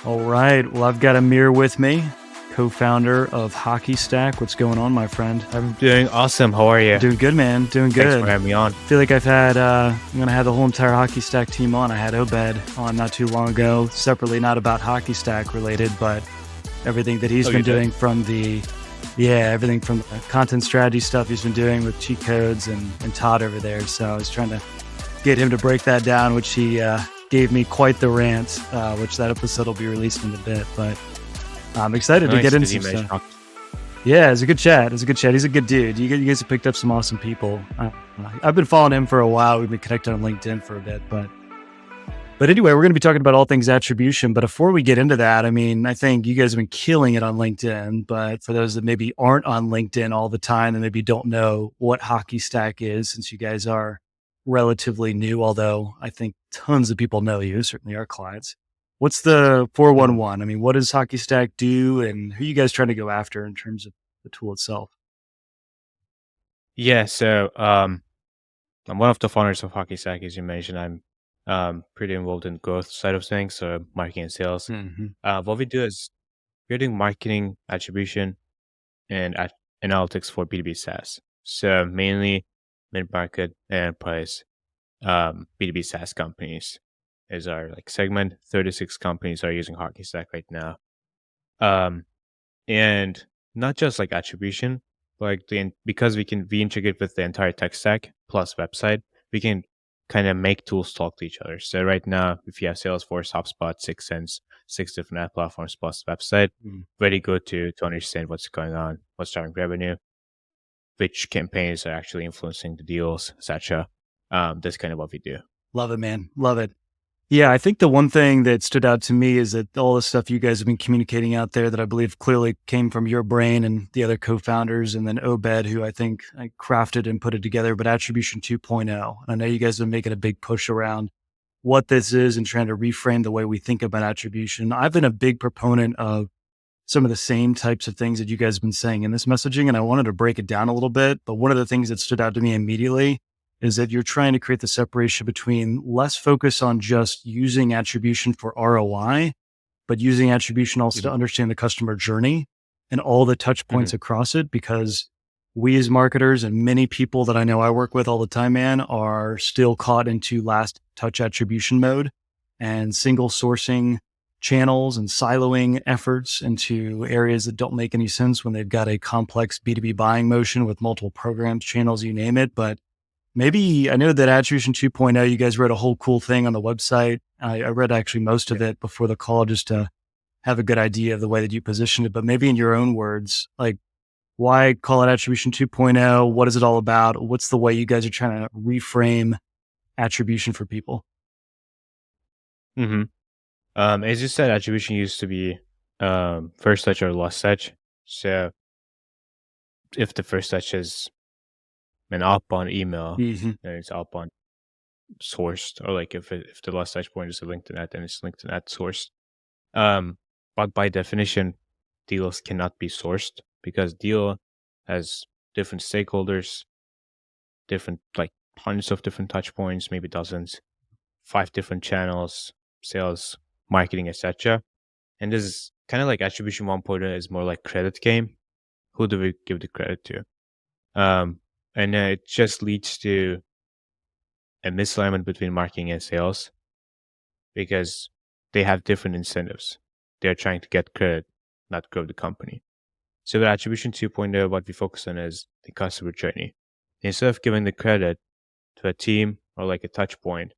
All right. Well, I've got Emir with me, co-founder of HockeyStack. What's going on, my friend? I'm doing awesome. How are you? Doing good, man. Doing Thanks for good. having me on. I feel like I'm going to have the whole entire HockeyStack team on. I had Obed on not too long ago, separately, not about HockeyStack related, but everything that he's been doing everything from the content strategy stuff he's been doing with cheat codes and Todd over there. So I was trying to get him to break that down, which he gave me quite the rant, which that episode will be released in a bit. But I'm excited to get into some stuff. Yeah, it's a good chat. He's a good dude. You guys have picked up some awesome people. I've been following him for a while. We've been connected on LinkedIn for a bit, but anyway, we're going to be talking about all things attribution. But before we get into that, I mean, I think you guys have been killing it on LinkedIn. But for those that maybe aren't on LinkedIn all the time and maybe don't know what HockeyStack is, since you guys are relatively new, although I think tons of people know you, certainly our clients. What's the 411? I mean, what does HockeyStack do, and who are you guys trying to go after in terms of the tool itself? Yeah, so I'm one of the founders of HockeyStack, as you mentioned. I'm pretty involved in growth side of things, so marketing and sales. What we do is we're doing marketing, attribution, and analytics for B2B SaaS. So mainly mid-market enterprise B2B SaaS companies is our segment. 36 companies are using HockeyStack right now. And not just attribution, but because we integrate with the entire tech stack plus website, we can kind of make tools talk to each other. So right now, if you have Salesforce, HubSpot, 6sense, 6 different ad platforms plus website, very good to understand what's going on, what's driving revenue, which campaigns are actually influencing the deals, etc. That's kind of what we do. Love it, man. Love it. Yeah, I think the one thing that stood out to me is that all the stuff you guys have been communicating out there that I believe clearly came from your brain and the other co-founders, and then Obed, who I think I crafted and put it together, but Attribution 2.0. I know you guys have been making a big push around what this is and trying to reframe the way we think about attribution. I've been a big proponent of some of the same types of things that you guys have been saying in this messaging, and I wanted to break it down a little bit. But one of the things that stood out to me immediately is that you're trying to create the separation between less focus on just using attribution for ROI, but using attribution also to understand the customer journey and all the touch points across it. Because we as marketers and many people that I know I work with all the time, man, are still caught into last touch attribution mode and single sourcing channels and siloing efforts into areas that don't make any sense when they've got a complex B2B buying motion with multiple programs, channels, you name it. But maybe I know that Attribution 2.0, you guys wrote a whole cool thing on the website. I read actually most of it before the call just to have a good idea of the way that you positioned it. But maybe in your own words, why call it Attribution 2.0? What is it all about? What's the way you guys are trying to reframe attribution for people? As you said, attribution used to be first touch or last touch. So if the first touch is an outbound email, then it's outbound sourced, or if the last touch point is a LinkedIn ad, then it's LinkedIn ad sourced. But by definition, deals cannot be sourced because deal has different stakeholders, different hundreds of different touch points, maybe dozens, 5 different channels, sales, marketing, etc. And this is kind of like Attribution 1.0 is more like credit game. Who do we give the credit to? And it just leads to a misalignment between marketing and sales because they have different incentives. They're trying to get credit, not grow the company. So with Attribution 2.0, what we focus on is the customer journey. Instead of giving the credit to a team or a touch point,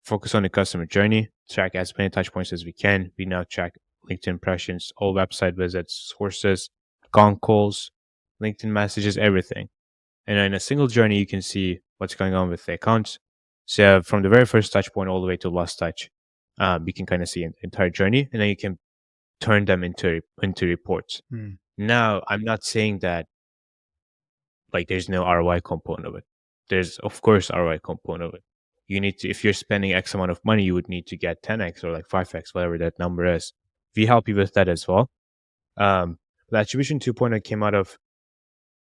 focus on the customer journey, track as many touch points as we can. We now track LinkedIn impressions, all website visits, sources, gong calls, LinkedIn messages, everything. And in a single journey, you can see what's going on with the accounts. So from the very first touch point all the way to last touch, you can kind of see an entire journey, and then you can turn them into reports. Now, I'm not saying that there's no ROI component of it. There's of course ROI component of it. You need to, if you're spending X amount of money, you would need to get 10x or 5x, whatever that number is. We help you with that as well. The Attribution 2.0 came out of,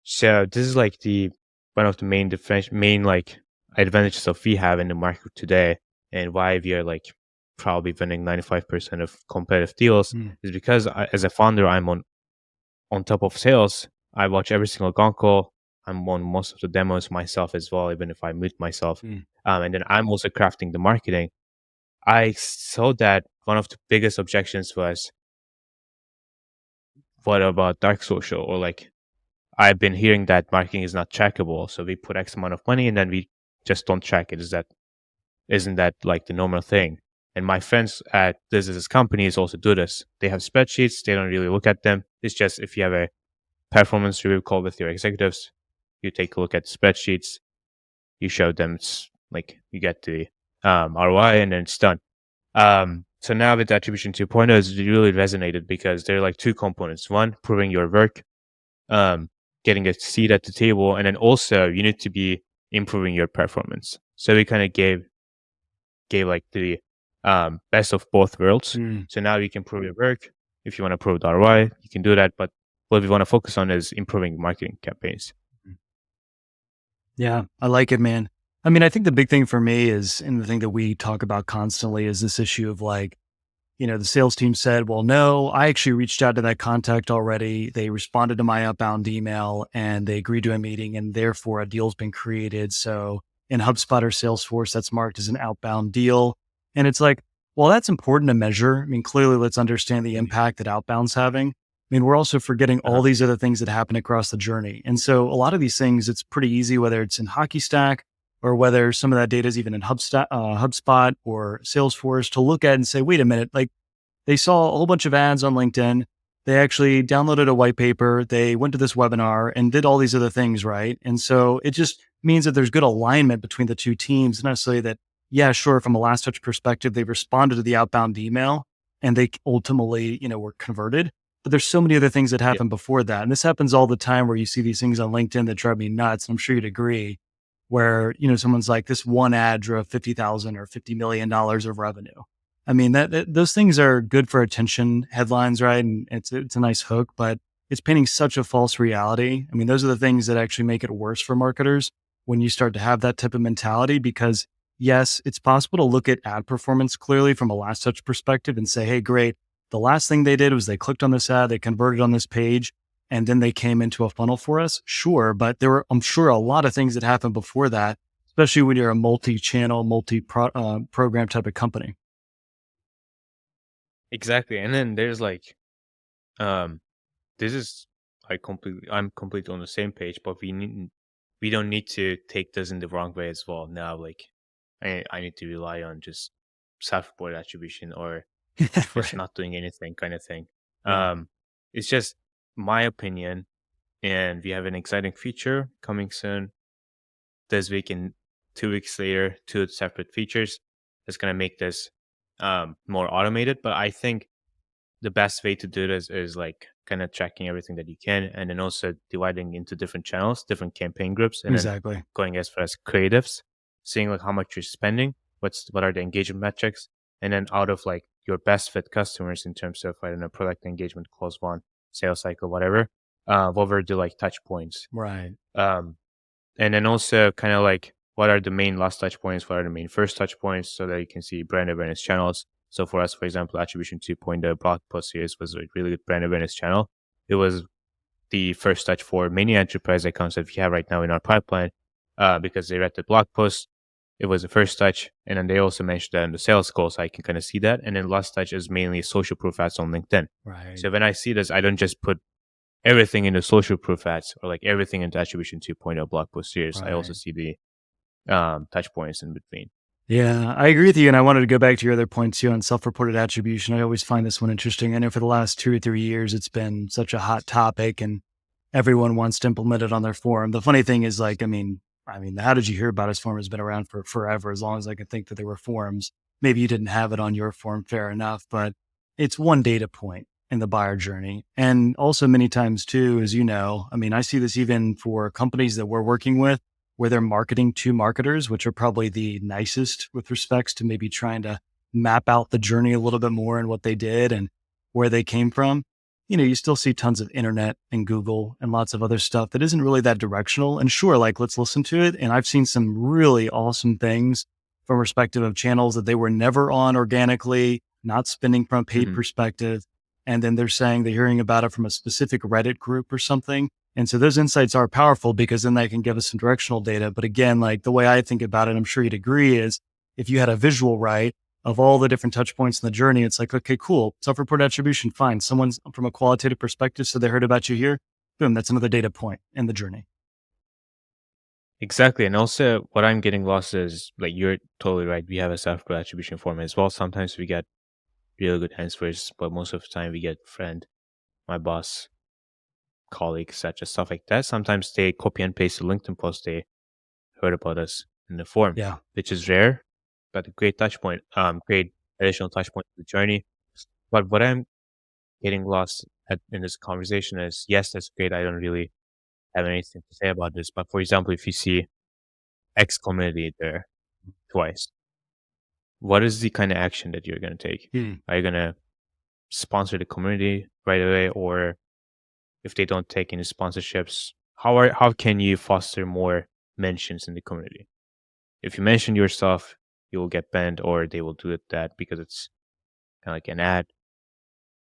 so this is one of the main advantages that we have in the market today, and why we are probably winning 95% of competitive deals is because as a founder, I'm on top of sales. I watch every single gun call. I'm on most of the demos myself as well, even if I mute myself. And then I'm also crafting the marketing. I saw that one of the biggest objections was, what about dark social? Or like, I've been hearing that marketing is not trackable. So we put X amount of money and then we just don't track it. Isn't that like the normal thing? And my friends at this companies also do this. They have spreadsheets. They don't really look at them. It's just if you have a performance review call with your executives, you take a look at the spreadsheets, you show them, it's like you get the ROI, and then it's done. So now with Attribution 2.0, it really resonated because there are like two components. One, proving your work, getting a seat at the table, and then also you need to be improving your performance. So we kind of gave like the best of both worlds. So now you can prove your work. If you want to prove the ROI, you can do that. But what we want to focus on is improving marketing campaigns. Yeah, I like it, man. I mean, I think the big thing for me is, and the thing that we talk about constantly is this issue of like, the sales team said, well, no, I actually reached out to that contact already. They responded to my outbound email and they agreed to a meeting, and therefore a deal's been created. So in HubSpot or Salesforce, that's marked as an outbound deal. And it's like, well, that's important to measure. I mean, clearly let's understand the impact that outbound's having. I mean, we're also forgetting all these other things that happen across the journey. And so a lot of these things, it's pretty easy, whether it's in HockeyStack or whether some of that data is even in HubSpot or Salesforce, to look at and say, wait a minute, like they saw a whole bunch of ads on LinkedIn. They actually downloaded a white paper. They went to this webinar and did all these other things, right? And so it just means that there's good alignment between the two teams. Not necessarily that, yeah, sure, from a last touch perspective, they responded to the outbound email and they ultimately, were converted. But there's so many other things that happen before that. And this happens all the time where you see these things on LinkedIn that drive me nuts. I'm sure you'd agree, where, someone's like, this one ad drove $50,000 or $50 million of revenue. I mean, those things are good for attention headlines, right? And it's a nice hook, but it's painting such a false reality. I mean, those are the things that actually make it worse for marketers when you start to have that type of mentality, because yes, it's possible to look at ad performance clearly from a last touch perspective and say, hey, great. The last thing they did was they clicked on this ad, they converted on this page, and then they came into a funnel for us. Sure. But there were, I'm sure, a lot of things that happened before that, especially when you're a multi-channel, multi-program type of company. Exactly. And then there's like, this is I'm completely on the same page, but we don't need to take this in the wrong way as well. Now, like I need to rely on just self-report attribution or just not doing anything kind of thing. It's just my opinion, and we have an exciting feature coming soon this week, and 2 weeks later, 2 separate features that's going to make this more automated. But I think the best way to do this is like kind of tracking everything that you can, and then also dividing into different channels, different campaign groups, and then going as far as creatives, seeing like how much you're spending, what are the engagement metrics, and then out of like your best fit customers in terms of, I don't know, product engagement, close one, sales cycle, whatever, what were the like touch points, right? And then also kind of like what are the main last touch points, what are the main first touch points, so that you can see brand awareness channels. So for us, for example, Attribution 2.0 blog post series was a really good brand awareness channel. It was the first touch for many enterprise accounts that we have right now in our pipeline, because they read the blog post. It was the first touch. And then they also mentioned that in the sales call, so I can kind of see that. And then last touch is mainly social proof ads on LinkedIn. Right. So when I see this, I don't just put everything into social proof ads or like everything into Attribution 2.0 blog post series. Right. I also see the touch points in between. Yeah, I agree with you. And I wanted to go back to your other point too on self-reported attribution. I always find this one interesting. I know for the last 2 or 3 years, it's been such a hot topic and everyone wants to implement it on their forum. The funny thing is like, I mean, the How Did You Hear About Us forum has been around for forever, as long as I can think that there were forums. Maybe you didn't have it on your forum, fair enough, but it's one data point in the buyer journey. And also many times too, as you know, I mean, I see this even for companies that we're working with, where they're marketing to marketers, which are probably the nicest with respects to maybe trying to map out the journey a little bit more and what they did and where they came from. You still see tons of internet and Google and lots of other stuff that isn't really that directional. And sure, like let's listen to it. And I've seen some really awesome things from a perspective of channels that they were never on organically, not spending from a paid Mhm. perspective. And then they're saying they're hearing about it from a specific Reddit group or something. And so those insights are powerful because then they can give us some directional data. But again, like the way I think about it, I'm sure you'd agree, is if you had a visual, right, of all the different touch points in the journey, it's like, okay, cool. Self-reported attribution, fine. Someone's from a qualitative perspective, so they heard about you here. Boom, that's another data point in the journey. Exactly. And also, what I'm getting lost is like you're totally right. We have a self-report attribution form as well. Sometimes we get really good answers, but most of the time we get friend, my boss, colleague, such as stuff like that. Sometimes they copy and paste a LinkedIn post they heard about us in the form, Yeah. which is rare, but a great touch point, great additional touch point to the journey. But what I'm getting lost in this conversation is, yes, that's great. I don't really have anything to say about this. But for example, if you see X community there twice, what is the kind of action that you're going to take? Hmm. Are you going to sponsor the community right away, or if they don't take any sponsorships, how can you foster more mentions in the community? If you mention your stuff, you will get banned, or they will do it that because it's kind of like an ad,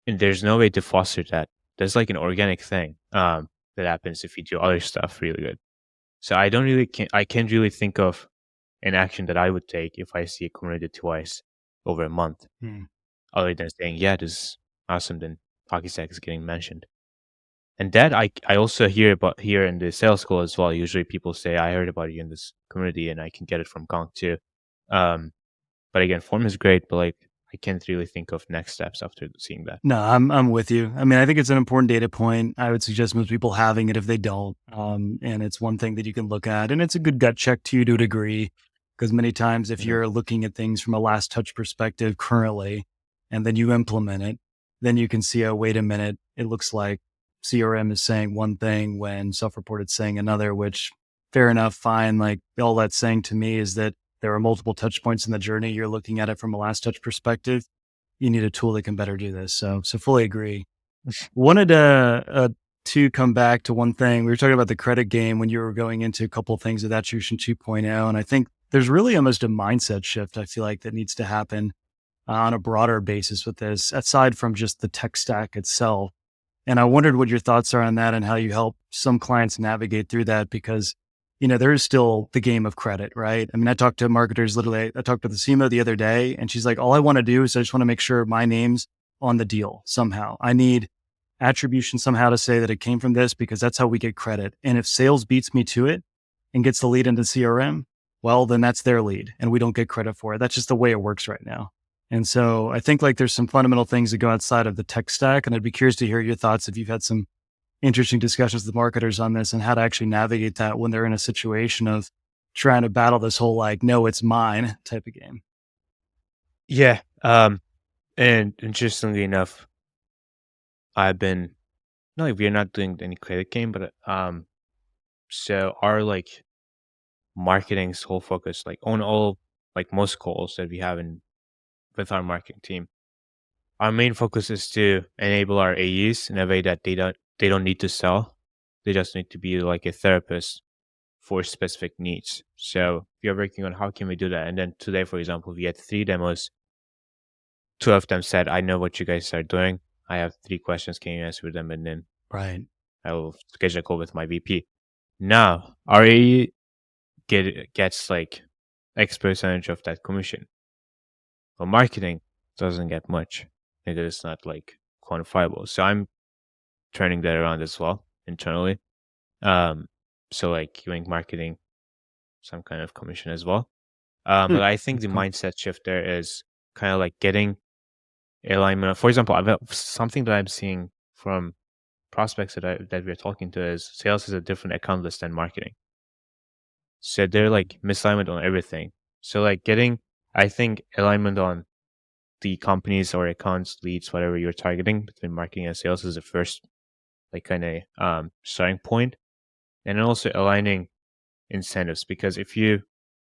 and there's no way to foster that. That's like an organic thing that happens if you do other stuff really good. So I can't really think of an action that I would take if I see a community twice over a month, Hmm. other than saying, yeah, this is awesome, then HockeyStack is getting mentioned. And that I also hear about here in the sales school as well. Usually people say, I heard about you in this community and I can get it from Gong too. Um, but again, form is great, but like I can't really think of next steps after seeing that. No, I'm with you. I mean, I think it's an important data point. I would suggest most people having it if they don't. And it's one thing that you can look at, and it's a good gut check to you to a degree, because many times if Mhm. you're looking at things from a last touch perspective currently, and then you implement it, then you can see, oh, wait a minute, it looks like CRM is saying one thing when self-reported saying another, which fair enough, fine. Like all that's saying to me is that there are multiple touch points in the journey. You're looking at it from a last touch perspective. You need a tool that can better do this. So fully agree. Wanted to come back to one thing. We were talking about the credit game when you were going into a couple of things with Attribution 2.0. And I think there's really almost a mindset shift, I feel like, that needs to happen on a broader basis with this, aside from just the tech stack itself. And I wondered what your thoughts are on that and how you help some clients navigate through that because, there is still the game of credit, right? I mean, I talked to marketers literally, I talked to the CMO the other day and she's like, all I want to do is I just want to make sure my name's on the deal somehow. I need attribution somehow to say that it came from this because that's how we get credit. And if sales beats me to it and gets the lead into CRM, well, then that's their lead and we don't get credit for it. That's just the way it works right now. And so I think like there's some fundamental things that go outside of the tech stack. And I'd be curious to hear your thoughts if you've had some interesting discussions with marketers on this and how to actually navigate that when they're in a situation of trying to battle this whole like, no, it's mine type of game. Yeah. And interestingly enough, I've been no, like we're not doing any credit game, but so our like marketing's whole focus, like on all like most calls that we have in with our marketing team, our main focus is to enable our AEs in a way that they don't need to sell. They just need to be like a therapist for specific needs. So we are working on how can we do that. And then today, for example, we had 3 demos. 2 of them said, I know what you guys are doing. I have 3 questions. Can you answer them? And then Right. I will schedule a call with my VP. Now, our AE gets like X percentage of that commission. But marketing doesn't get much because it's not like quantifiable. So I'm turning that around as well internally. Um, so like giving marketing some kind of commission as well. Hmm. But I think That's the cool. mindset shift there is kind of like getting alignment. For example, something that I'm seeing from prospects that we're talking to is sales is a different account list than marketing. So they're like misalignment on everything. So like getting, I think alignment on the companies or accounts, leads, whatever you're targeting between marketing and sales is the first like kind of starting point, and then also aligning incentives because if you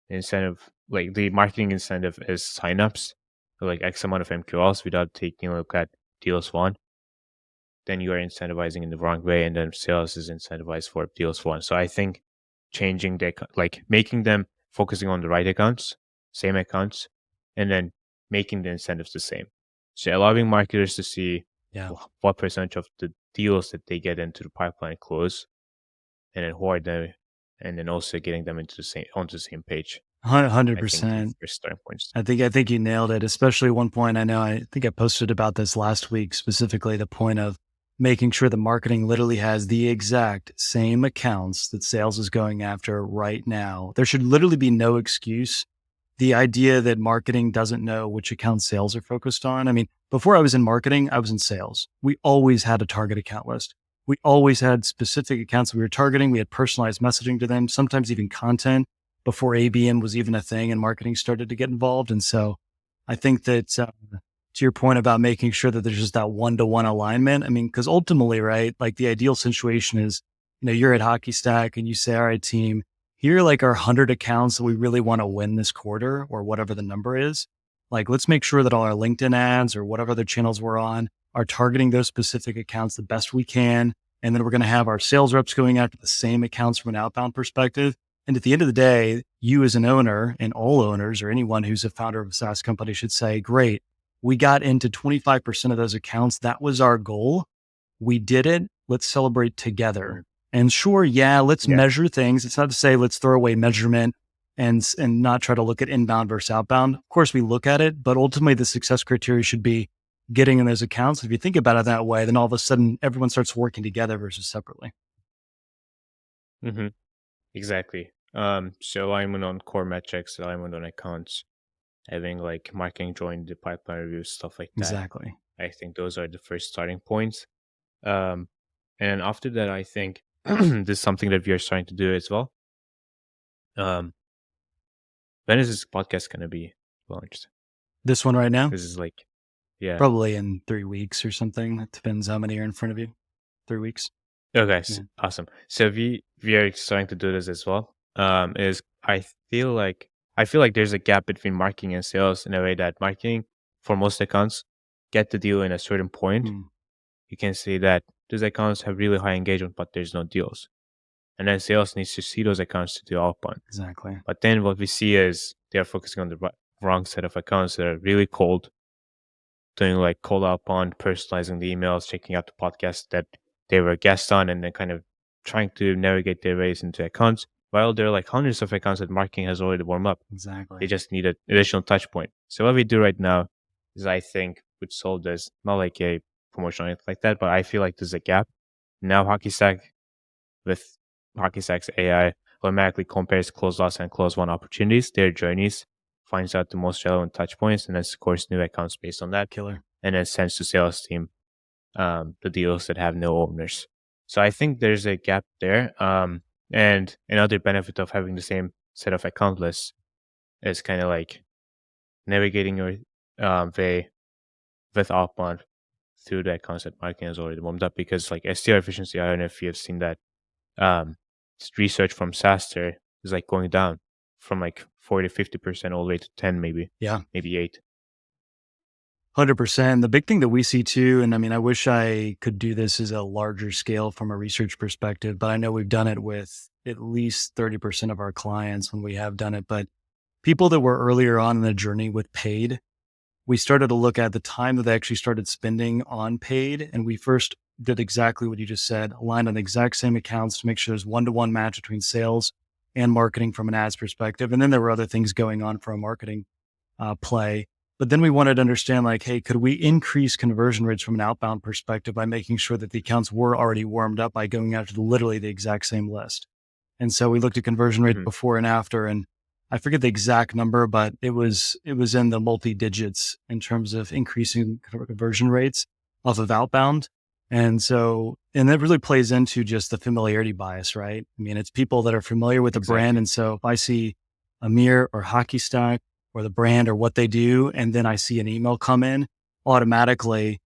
incentive like the marketing incentive is signups for like X amount of MQLs without taking a look at deals won, then you are incentivizing in the wrong way, and then sales is incentivized for deals won. So I think changing the like making them focusing on the right accounts same accounts, and then making the incentives the same. So allowing marketers to see what percentage of the deals that they get into the pipeline close, and then who are they, and then also getting them onto the same page. I think 100%. for starting points. I think you nailed it. Especially one point I think I posted about this last week, specifically the point of making sure the marketing literally has the exact same accounts that sales is going after right now. There should literally be no excuse. The idea that marketing doesn't know which accounts sales are focused on. I mean, before I was in marketing, I was in sales. We always had a target account list. We always had specific accounts that we were targeting. We had personalized messaging to them, sometimes even content before ABM was even a thing and marketing started to get involved. And so I think that to your point about making sure that there's just that one-to-one alignment, I mean, because ultimately, right, like the ideal situation is, you're at HockeyStack and you say, all right, team, here are like our 100 accounts that we really want to win this quarter or whatever the number is. Like, let's make sure that all our LinkedIn ads or whatever other channels we're on are targeting those specific accounts the best we can. And then we're going to have our sales reps going after the same accounts from an outbound perspective. And at the end of the day, you as an owner and all owners or anyone who's a founder of a SaaS company should say, great, we got into 25% of those accounts. That was our goal. We did it. Let's celebrate together. And sure, let's measure things. It's not to say let's throw away measurement and not try to look at inbound versus outbound. Of course, we look at it, but ultimately the success criteria should be getting in those accounts. If you think about it that way, then all of a sudden everyone starts working together versus separately. Mm-hmm. Exactly. So alignment on core metrics, alignment on accounts, having like marketing join the pipeline reviews, stuff like that. Exactly. I think those are the first starting points. And then after that, I think this is something that we are starting to do as well. When is this podcast going to be launched? This one right now? This is like, probably in 3 weeks or something. It depends how many are in front of you. 3 weeks. Okay, awesome. So we are starting to do this as well. I feel like there's a gap between marketing and sales in a way that marketing for most accounts get the deal in a certain point. You can see that these accounts have really high engagement, but there's no deals. And then sales needs to see those accounts to do outbound. Exactly. But then what we see is they're focusing on the wrong set of accounts that are really cold, doing like cold outbound, personalizing the emails, checking out the podcast that they were guests on, and then kind of trying to navigate their ways into accounts, while there are like hundreds of accounts that marketing has already warmed up. Exactly. They just need an additional touch point. So what we do right now is, I think, would solve this, not like a promotion or anything like that, but I feel like there's a gap. Now HockeyStack, with HockeyStack's AI, automatically compares closed loss and closed won opportunities, their journeys, finds out the most relevant touch points, and then scores new accounts based on that. Killer. And then sends to sales team the deals that have no owners. So I think there's a gap there. And another benefit of having the same set of account lists is kind of like navigating your way with outbound through the accounts that marketing has already warmed up, because like SDR efficiency, I don't know if you have seen that research from SaaStr is like going down from like 40-50% all the way to 10, maybe 8. 100%. The big thing that we see too, and I mean, I wish I could do this as a larger scale from a research perspective, but I know we've done it with at least 30% of our clients when we have done it. But people that were earlier on in the journey with paid, we started to look at the time that they actually started spending on paid. And we first did exactly what you just said, aligned on the exact same accounts to make sure there's one-to-one match between sales and marketing from an ads perspective. And then there were other things going on for a marketing play. But then we wanted to understand, like, hey, could we increase conversion rates from an outbound perspective by making sure that the accounts were already warmed up by going after literally the exact same list? And so we looked at conversion rate before and after, and I forget the exact number, but it was in the multi digits in terms of increasing conversion rates off of outbound. And so, and that really plays into just the familiarity bias, right? I mean, it's people that are familiar with the brand. And so if I see Emir or HockeyStack or the brand or what they do, and then I see an email come in, automatically,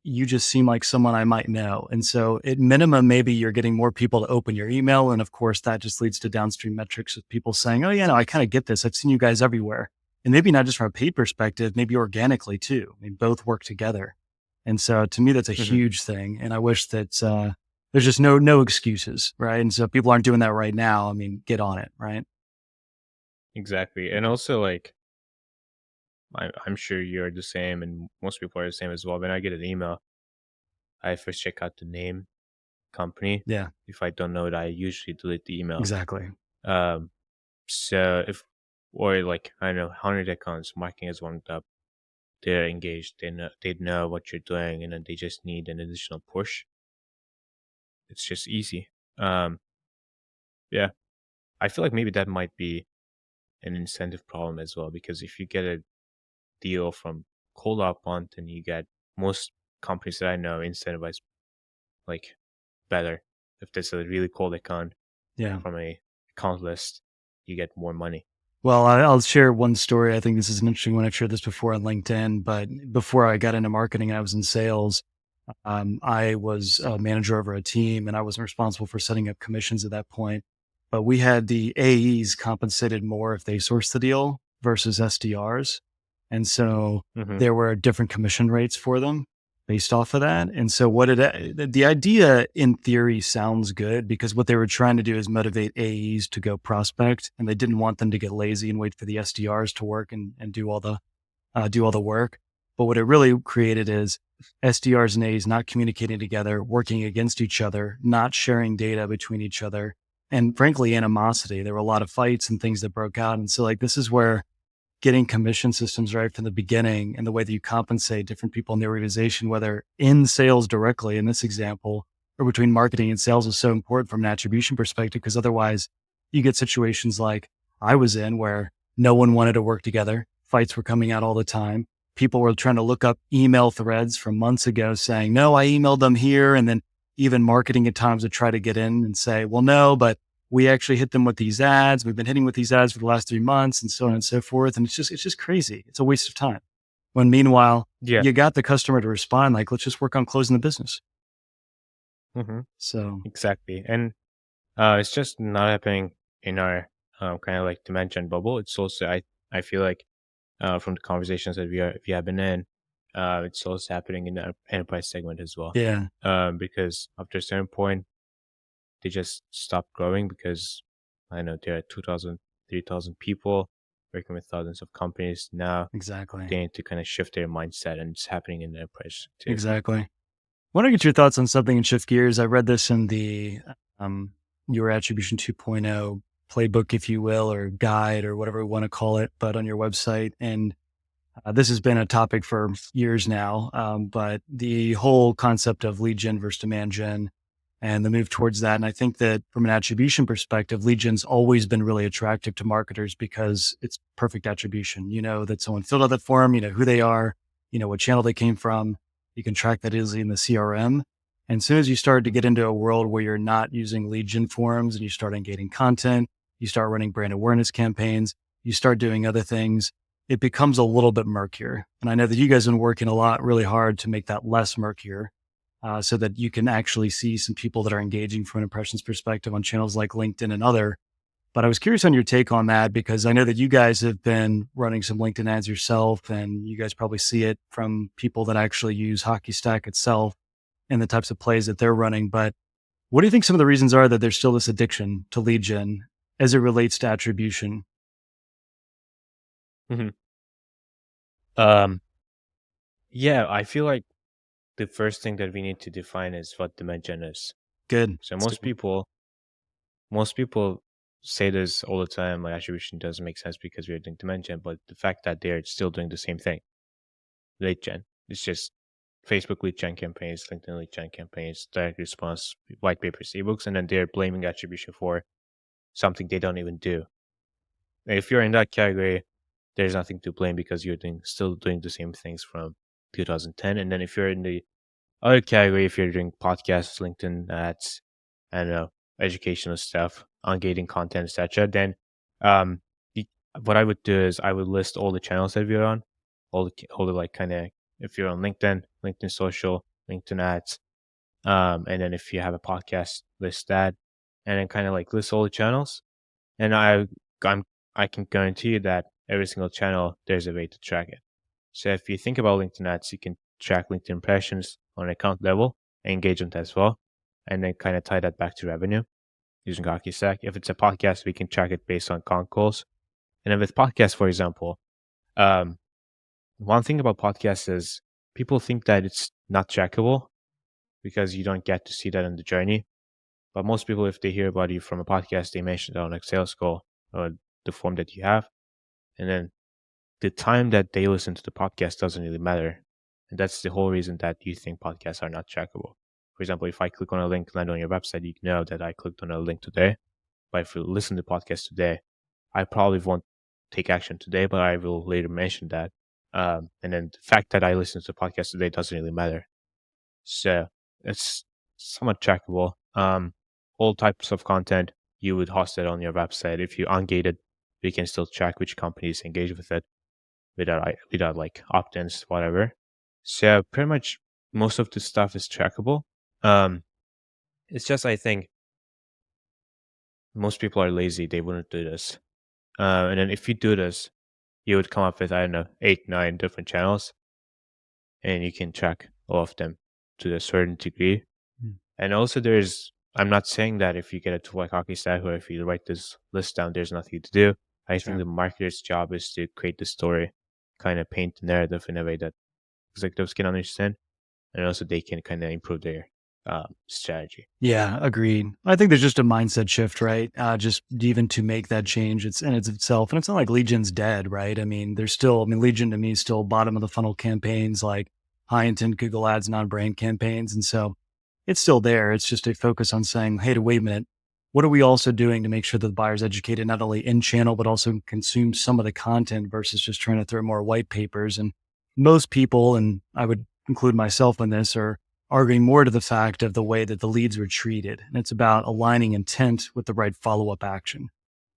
you just seem like someone I might know. And so at minimum, maybe you're getting more people to open your email. And of course, that just leads to downstream metrics of people saying, oh yeah, no, I kind of get this. I've seen you guys everywhere. And maybe not just from a paid perspective, maybe organically too. I mean, both work together. And so to me, that's a huge thing. And I wish that there's just no excuses, right? And so if people aren't doing that right now, I mean, get on it, right? exactly. And also, like, I'm sure you're the same, and most people are the same as well. When I get an email, I first check out the name, company. Yeah, If I don't know it, I usually delete the email. exactly. Um, so if, or like, I don't know, 100 accounts, marketing is warmed up, they're engaged, they know what you're doing, and then they just need an additional push. It's just easy. Um, yeah, I feel like maybe that might be an incentive problem as well, because if you get a deal from cold outbound, then you get, most companies that I know incentivize like better. If there's a really cold account Yeah. from a account list, you get more money. Well, I'll share one story. I think this is an interesting one. I've shared this before on LinkedIn, but before I got into marketing and I was in sales, I was a manager over a team and I wasn't responsible for setting up commissions at that point. But we had the AEs compensated more if they sourced the deal versus SDRs. And so Hmm. there were different commission rates for them based off of that. And so the idea in theory sounds good because what they were trying to do is motivate AEs to go prospect, and they didn't want them to get lazy and wait for the SDRs to work and do all the work. But what it really created is SDRs and A's not communicating together, working against each other, not sharing data between each other, and frankly, animosity. There were a lot of fights and things that broke out. And so, like, this is where getting commission systems right from the beginning and the way that you compensate different people in the organization, whether in sales directly in this example, or between marketing and sales, is so important from an attribution perspective, because otherwise you get situations like I was in where no one wanted to work together. Fights were coming out all the time. People were trying to look up email threads from months ago saying, no, I emailed them here. And then even marketing at times would try to get in and say, well, no, but we actually hit them with these ads. We've been hitting with these ads for the last 3 months and so on and so forth. And it's just crazy. It's a waste of time. When meanwhile, Yeah. you got the customer to respond, like, let's just work on closing the business. Hmm. So Exactly. And it's just not happening in our kind of like dimension bubble. It's also, I feel like from the conversations that we have been in, it's also happening in the enterprise segment as well. yeah, Because after a certain point, they just stop growing because I know there are 2,000, 3,000 people working with thousands of companies. Now exactly. they need to kind of shift their mindset, and it's happening in the enterprise too. Exactly. I want to get your thoughts on something and shift gears. I read this in the um, your Attribution 2.0 playbook, if you will, or guide, or whatever we want to call it, but on your website. And this has been a topic for years now, but the whole concept of lead gen versus demand gen and the move towards that. And I think that from an attribution perspective, lead gen's always been really attractive to marketers because it's perfect attribution. You know that someone filled out that form, you know who they are, you know what channel they came from. You can track that easily in the CRM. And as soon as you start to get into a world where you're not using lead gen forms and you start engaging content, you start running brand awareness campaigns, you start doing other things, it becomes a little bit murkier. And I know that you guys have been working a lot, really hard to make that less murkier, so that you can actually see some people that are engaging from an impressions perspective on channels like LinkedIn and other. But I was curious on your take on that, because I know that you guys have been running some LinkedIn ads yourself, and you guys probably see it from people that actually use HockeyStack itself and the types of plays that they're running. But what do you think some of the reasons are that there's still this addiction to lead gen as it relates to attribution? Hmm. Um, yeah, I feel like the first thing that we need to define is what dimension is. Good. So Let's do it. most people say this all the time, like attribution doesn't make sense because we're doing dimension, but the fact that they're still doing the same thing, lead gen, it's just Facebook lead gen campaigns, LinkedIn lead gen campaigns, direct response, white papers, ebooks, and then they're blaming attribution for something they don't even do. If you're in that category, there's nothing to blame because you're still doing the same things from 2010. And then if you're in the other category, if you're doing podcasts, LinkedIn ads, and educational stuff, ungating content, etc., then um, y- what I would do is I would list all the channels that we're on, all the like kind of, if you're on LinkedIn, LinkedIn social, LinkedIn ads, and then if you have a podcast, list that, and then kind of like list all the channels. And I'm I can guarantee you that every single channel there's a way to track it. So if you think about LinkedIn ads, you can track LinkedIn impressions on account level, engagement as well, and then kind of tie that back to revenue using HockeyStack. If it's a podcast, we can track it based on account calls, And then with podcasts, for example, one thing about podcasts is people think that it's not trackable because you don't get to see that in the journey. But most people, if they hear about you from a podcast, they mention it on like sales call or the form that you have. And then the time that they listen to the podcast doesn't really matter. And that's the whole reason that you think podcasts are not trackable. For example, if I click on a link land on your website, you know that I clicked on a link today. But if you listen to the podcast today, I probably won't take action today, but I will later mention that. And then the fact that I listened to the podcast today doesn't really matter. So it's somewhat trackable. All types of content, you would host it on your website. If you ungate it, we can still track which companies engage with it without like opt-ins, whatever. So pretty much most of the stuff is trackable. It's just I think most people are lazy. They wouldn't do this. And then if you do this, you would come up with, I don't know, 8, 9 different channels, and you can track all of them to a certain degree. And also I'm not saying that if you get a tool like HockeyStack or if you write this list down, there's nothing to do. I think the marketer's job is to create the story, kind of paint the narrative in a way that executives can understand, and also they can kind of improve their strategy. Yeah, agreed. I think there's just a mindset shift, right? Just even to make that change, it's itself. And it's not like lead gen's dead, right? I mean, lead gen to me is still bottom of the funnel campaigns, like high intent Google ads, non-brand campaigns. And so it's still there. It's just a focus on saying, hey, wait a minute, what are we also doing to make sure that the buyer's educated not only in channel, but also consume some of the content versus just trying to throw more white papers. And most people, and I would include myself in this, are arguing more to the fact of the way that the leads were treated. And it's about aligning intent with the right follow-up action.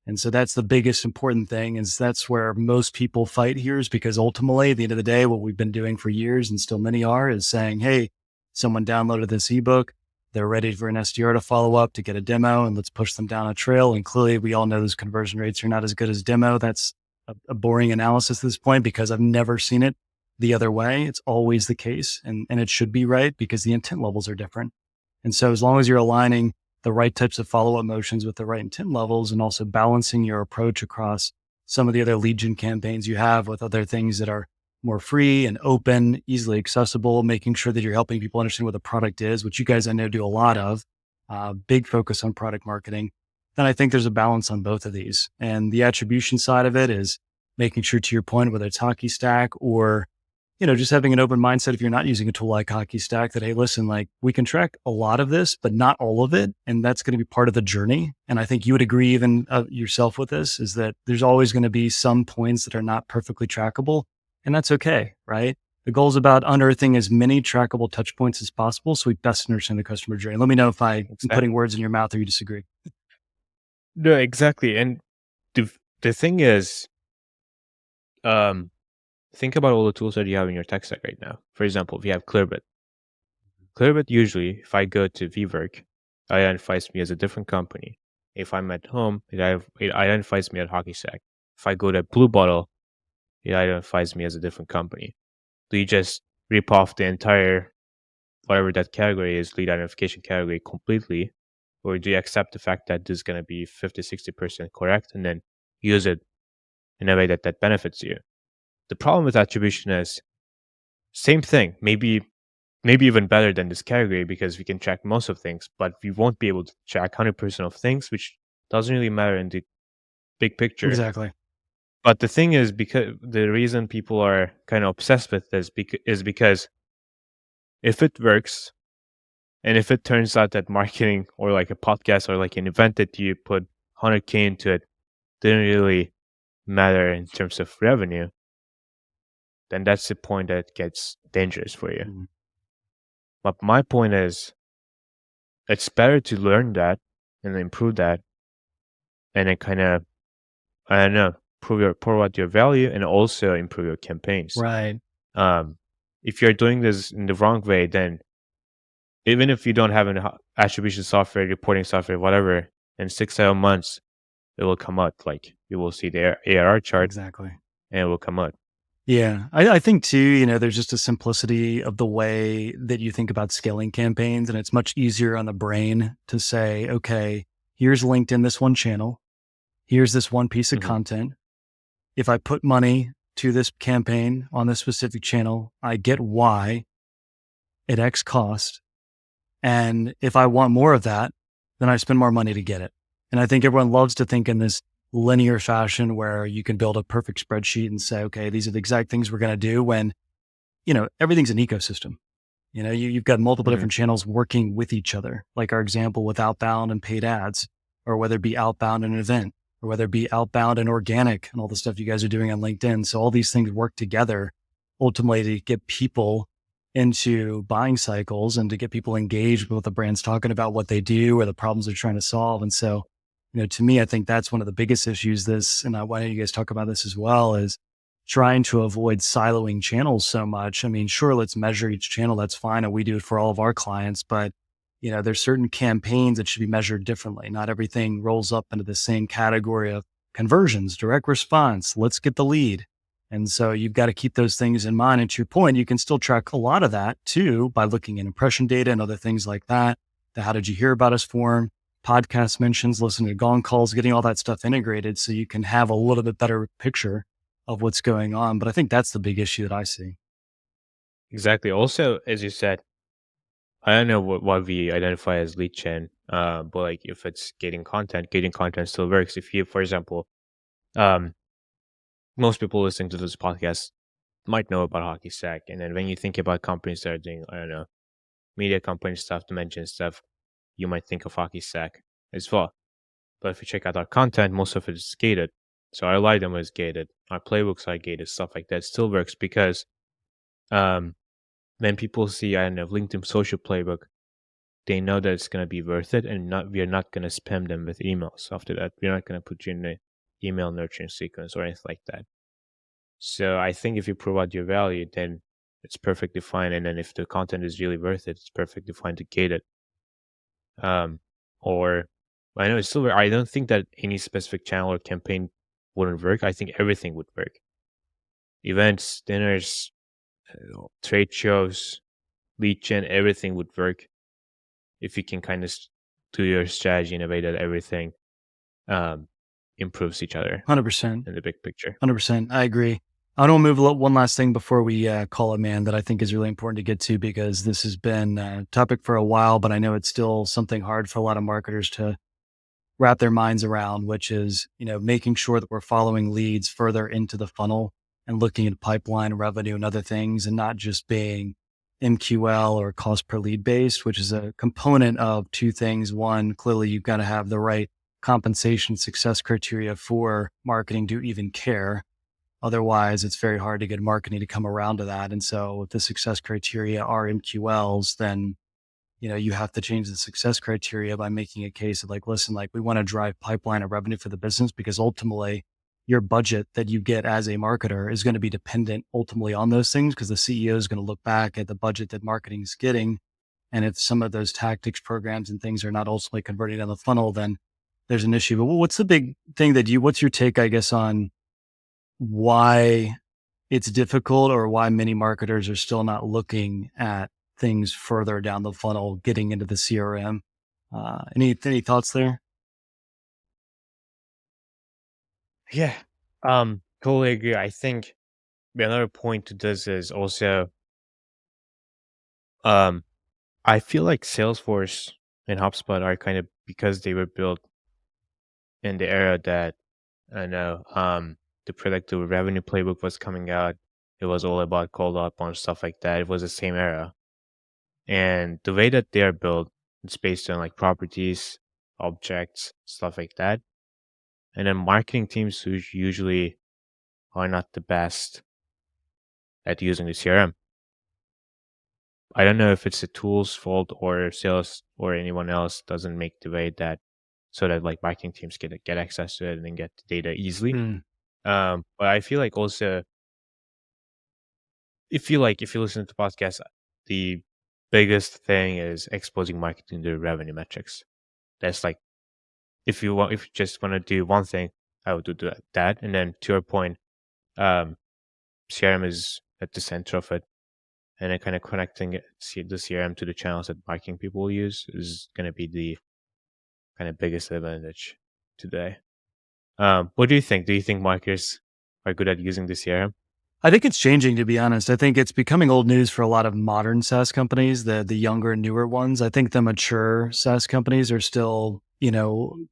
And so that's the biggest important thing, is that's where most people fight here, is because ultimately at the end of the day, what we've been doing for years, and still many are, is saying, hey, someone downloaded this ebook, they're ready for an SDR to follow up to get a demo, and let's push them down a trail. And clearly we all know those conversion rates are not as good as demo. That's a boring analysis at this point, because I've never seen it the other way. It's always the case, and it should be right, because the intent levels are different. And so as long as you're aligning the right types of follow-up motions with the right intent levels, and also balancing your approach across some of the other lead gen campaigns you have with other things that are more free and open, easily accessible, making sure that you're helping people understand what the product is, which you guys I know do a lot of, big focus on product marketing, then I think there's a balance on both of these. And the attribution side of it is making sure, to your point, whether it's HockeyStack or just having an open mindset, if you're not using a tool like HockeyStack, that, hey, listen, like, we can track a lot of this, but not all of it. And that's going to be part of the journey. And I think you would agree even yourself with this, is that there's always going to be some points that are not perfectly trackable. And that's okay, right? The goal is about unearthing as many trackable touch points as possible, so we best understand the customer journey. Let me know if I'm putting words in your mouth or you disagree. No, exactly. And the thing is, think about all the tools that you have in your tech stack right now. For example, if you have Clearbit. Clearbit, usually, if I go to VWork, it identifies me as a different company. If I'm at home, it identifies me as HockeyStack. If I go to Blue Bottle, it identifies me as a different company. Do you just rip off the entire, whatever that category is, lead identification category completely? Or do you accept the fact that this is going to be 50, 60% correct, and then use it in a way that benefits you? The problem with attribution is same thing, maybe even better than this category, because we can track most of things, but we won't be able to track 100% of things, which doesn't really matter in the big picture. Exactly. But the thing is, because the reason people are kind of obsessed with this is because if it works, and if it turns out that marketing or like a podcast or like an event that you put 100K into it didn't really matter in terms of revenue, then that's the point that gets dangerous for you. Mm-hmm. But my point is, it's better to learn that and improve that, and then kind of, I don't know, prove out your value and also improve your campaigns. Right. If you're doing this in the wrong way, then even if you don't have an attribution software, reporting software, whatever, in 6-7 months, it will come out. Like, you will see the ARR chart. Exactly. And it will come out. Yeah. I think too, there's just a simplicity of the way that you think about scaling campaigns, and it's much easier on the brain to say, okay, here's LinkedIn, this one channel, here's this one piece of content. if I put money to this campaign on this specific channel, I get Y at X cost. And if I want more of that, then I spend more money to get it. And I think everyone loves to think in this linear fashion where you can build a perfect spreadsheet and say, okay, these are the exact things we're going to do when, everything's an ecosystem. You've got multiple different channels working with each other, like our example with outbound and paid ads, or whether it be outbound and an event, or whether it be outbound and organic and all the stuff you guys are doing on LinkedIn. So all these things work together ultimately to get people into buying cycles and to get people engaged with what the brand's talking about, what they do or the problems they're trying to solve. And so, to me, I think that's one of the biggest issues and why don't you guys talk about this as well, is trying to avoid siloing channels so much. I mean, sure, let's measure each channel. That's fine. And we do it for all of our clients, but there's certain campaigns that should be measured differently. Not everything rolls up into the same category of conversions, direct response. Let's get the lead. And so you've got to keep those things in mind. And to your point, you can still track a lot of that too by looking at impression data and other things like that. The how did you hear about us form, podcast mentions, listening to gong calls, getting all that stuff integrated so you can have a little bit better picture of what's going on. But I think that's the big issue that I see. Exactly. Also, as you said, I don't know what we identify as lead gen, but like if it's gating content still works. If you, for example, um, most people listening to this podcast might know about HockeyStack, and then when you think about companies that are doing, I don't know, media company stuff, dimension stuff, you might think of HockeyStack as well. But if you check out our content, most of it is gated. So our algorithm is gated, our playbooks are gated, stuff like that still works because when people see, I don't know, LinkedIn social playbook, they know that it's going to be worth it, and we're not going to spam them with emails after that. We're not going to put you in the email nurturing sequence or anything like that. So I think if you provide your value, then it's perfectly fine. And then if the content is really worth it, it's perfectly fine to gate it. Or I know it's still, I don't think that any specific channel or campaign wouldn't work. I think everything would work. Events, dinners, trade shows, lead gen, everything would work if you can kind of do your strategy in a way that everything improves each other 100%. in the big picture. 100%. I agree. I want to move one last thing before we call it, man, that I think is really important to get to, because this has been a topic for a while, but I know it's still something hard for a lot of marketers to wrap their minds around, which is, making sure that we're following leads further into the funnel and looking at pipeline revenue and other things, and not just being MQL or cost per lead based, which is a component of two things. One, clearly you've got to have the right compensation success criteria for marketing to even care. Otherwise, it's very hard to get marketing to come around to that. And so if the success criteria are MQLs, then, you have to change the success criteria by making a case of like, listen, like we want to drive pipeline of revenue for the business, because ultimately your budget that you get as a marketer is going to be dependent ultimately on those things, because the CEO is going to look back at the budget that marketing is getting. And if some of those tactics, programs, and things are not ultimately converting down the funnel, then there's an issue. But what's the big thing what's your take, I guess, on why it's difficult, or why many marketers are still not looking at things further down the funnel, getting into the CRM? Any thoughts there? Yeah. Totally agree. I think another point to this is also, I feel like Salesforce and HubSpot are kind of, because they were built in the era that, I know, the predictive revenue playbook was coming out. It was all about cold outbound, stuff like that. It was the same era. And the way that they are built, it's based on like properties, objects, stuff like that. And then marketing teams who usually are not the best at using the CRM. I don't know if it's the tool's fault or sales or anyone else doesn't make the way that, so that like marketing teams get access to it and then get the data easily. But I feel like also, if you listen to the podcast, the biggest thing is exposing marketing to revenue metrics. That's like, if you just want to do one thing, I would do that. And then to your point, CRM is at the center of it, and then kind of connecting the CRM to the channels that marketing people use is going to be the kind of biggest advantage today. What do you think? Do you think marketers are good at using the CRM? I think it's changing, to be honest. I think it's becoming old news for a lot of modern SaaS companies, the younger and newer ones. I think the mature SaaS companies are still,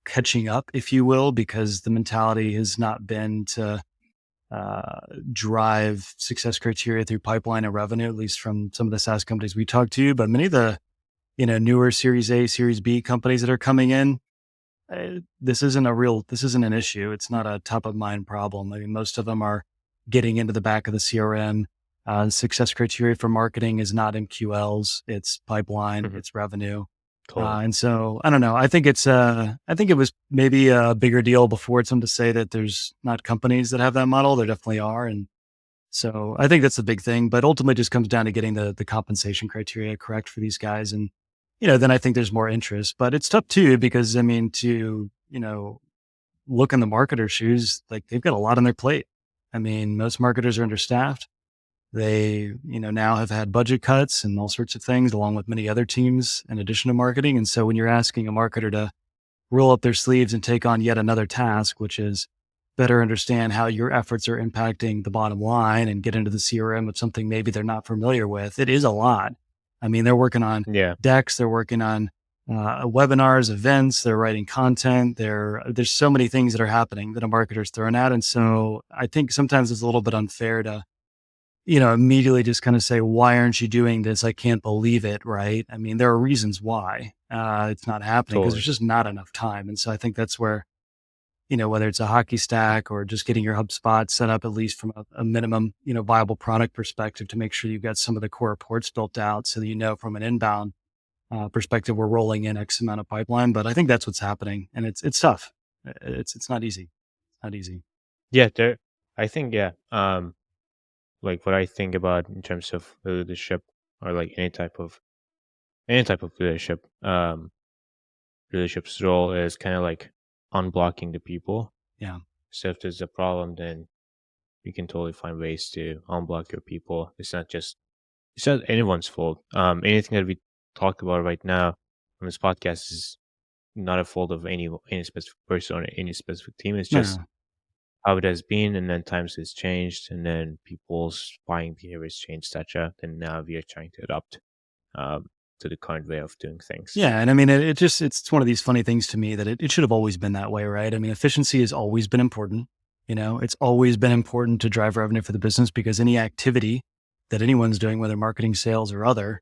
catching up, if you will, because the mentality has not been to drive success criteria through pipeline and revenue, at least from some of the SaaS companies we talked to. But many of the, newer Series A, Series B companies that are coming in, this isn't an issue. It's not a top of mind problem. I mean, most of them are getting into the back of the CRM. Success criteria for marketing is not MQLs, it's pipeline, Mhm. it's revenue. Totally. And so I don't know. I think I think it was maybe a bigger deal before. It's to say that there's not companies that have that model. There definitely are. And so I think that's the big thing, but ultimately it just comes down to getting the compensation criteria correct for these guys. And, then I think there's more interest, but it's tough too, because I mean, to, look in the marketer's shoes, like they've got a lot on their plate. I mean, most marketers are understaffed. They, now have had budget cuts and all sorts of things, along with many other teams in addition to marketing. And so when you're asking a marketer to roll up their sleeves and take on yet another task, which is better understand how your efforts are impacting the bottom line and get into the CRM with something maybe they're not familiar with, it is a lot. I mean, they're working on Yeah. decks, they're working on webinars, events, they're writing content. There's so many things that are happening that a marketer's throwing at. And so I think sometimes it's a little bit unfair to, immediately just kind of say, why aren't you doing this? I can't believe it. Right. I mean, there are reasons why it's not happening, because Totally. there's just not enough time. And so I think that's where, whether it's a HockeyStack or just getting your HubSpot set up, at least from a minimum, viable product perspective, to make sure you've got some of the core reports built out so that, from an inbound perspective, we're rolling in X amount of pipeline. But I think that's what's happening, and it's tough. It's not easy. Not easy. Yeah, I think, yeah. Like what I think about in terms of leadership, or like any type of leadership, leadership's role is kind of like unblocking the people. Yeah. So if there's a problem, then you can totally find ways to unblock your people. It's not anyone's fault. Anything that we talk about right now on this podcast is not a fault of any specific person or any specific team. It's just No. how it has been, and then times has changed, and then people's buying behaviors changed, etc. And now we are trying to adapt um, to the current way of doing things. Yeah. And I mean, it's one of these funny things to me that it should have always been that way, right? I mean, efficiency has always been important. It's always been important to drive revenue for the business, because any activity that anyone's doing, whether marketing, sales, or other,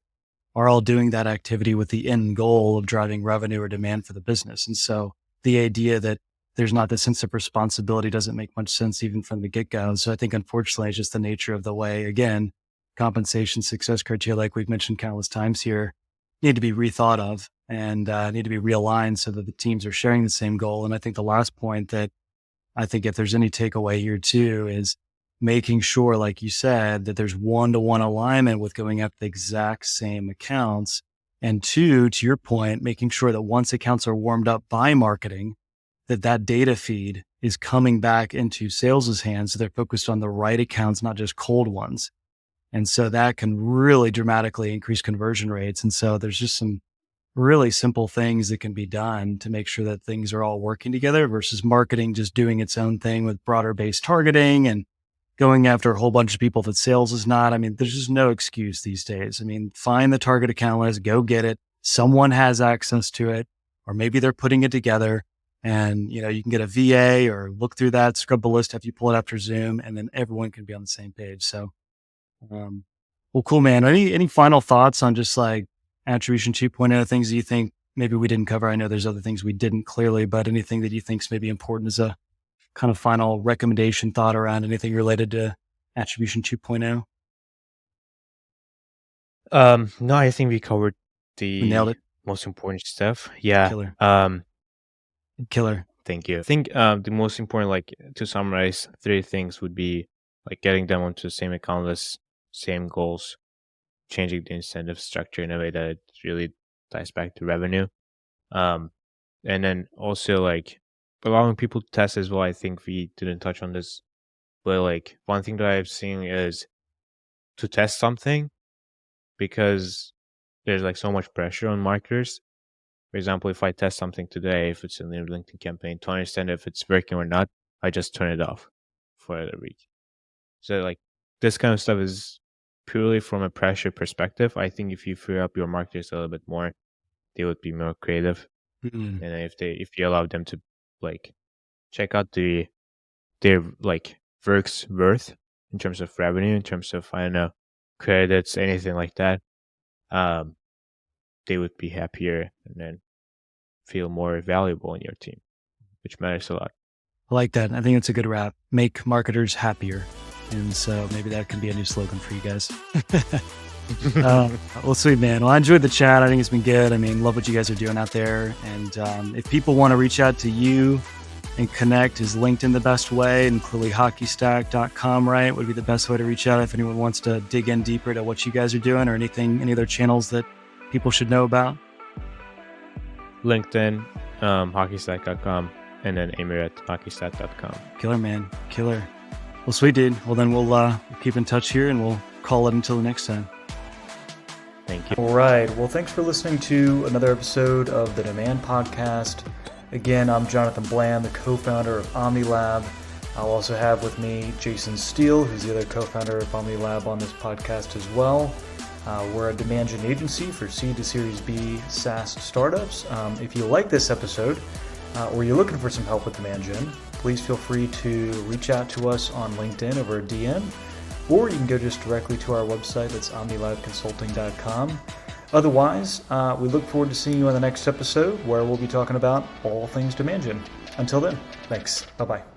are all doing that activity with the end goal of driving revenue or demand for the business. And so the idea that there's not this sense of responsibility doesn't make much sense even from the get go. So I think, unfortunately, it's just the nature of the way, again, compensation, success criteria, like we've mentioned countless times here, need to be rethought of, and need to be realigned so that the teams are sharing the same goal. And I think the last point that I think, if there's any takeaway here too, is making sure, like you said, that there's one-to-one alignment with going after the exact same accounts. And two, to your point, making sure that once accounts are warmed up by marketing, that data feed is coming back into sales's hands. So they're focused on the right accounts, not just cold ones. And so that can really dramatically increase conversion rates. And so there's just some really simple things that can be done to make sure that things are all working together, versus marketing just doing its own thing with broader based targeting and going after a whole bunch of people that sales is not. I mean, there's just no excuse these days. I mean, find the target account list, go get it. Someone has access to it, or maybe they're putting it together, and you can get a VA or look through that, scrub the list after you pull it after Zoom, and then everyone can be on the same page. So, um, well, cool, man. Any final thoughts on just like Attribution 2.0, things that you think maybe we didn't cover? I know there's other things we didn't clearly, but anything that you think is maybe important as a kind of final recommendation thought around anything related to Attribution 2.0? No, I think we covered We nailed the it. most important stuff. Yeah. Killer. Um, Killer. Thank you. I think the most important, like to summarize, three things would be like getting them onto the same account list, same goals, changing the incentive structure in a way that it really ties back to revenue. Um, and then also like allowing people to test as well. I think we didn't touch on this, but like one thing that I've seen is to test something, because there's like so much pressure on marketers. For example, if I test something today, if it's a new LinkedIn campaign, to understand if it's working or not, I just turn it off for the week. So like this kind of stuff is purely from a pressure perspective. I think if you free up your marketers a little bit more, they would be more creative. And if you allow them to like check out their like work's worth in terms of revenue, in terms of, I don't know, credits, anything like that, they would be happier and then feel more valuable in your team, which matters a lot. I like that. I think it's a good wrap. Make marketers happier. And so maybe that can be a new slogan for you guys. Well, sweet, man. Well, I enjoyed the chat. I think it's been good. I mean, love what you guys are doing out there. And if people want to reach out to you and connect, is LinkedIn the best way? And clearly HockeyStack.com, right, would be the best way to reach out if anyone wants to dig in deeper to what you guys are doing or any other channels that people should know about. LinkedIn, HockeyStack.com, and then Emir at HockeyStack.com. Killer, man. Killer. Well, sweet, dude. Well, then we'll keep in touch here and we'll call it until the next time. Thank you. All right. Well, thanks for listening to another episode of the Demand Podcast. Again, I'm Jonathan Bland, the co-founder of Omni Lab. I'll also have with me Jason Steele, who's the other co-founder of Omni Lab on this podcast as well. We're a demand gen agency for seed to Series B SaaS startups. If you like this episode or you're looking for some help with demand gen, please feel free to reach out to us on LinkedIn over a DM, or you can go just directly to our website. That's omnilabconsulting.com. Otherwise, we look forward to seeing you on the next episode where we'll be talking about all things demand gen. Until then, thanks. Bye-bye.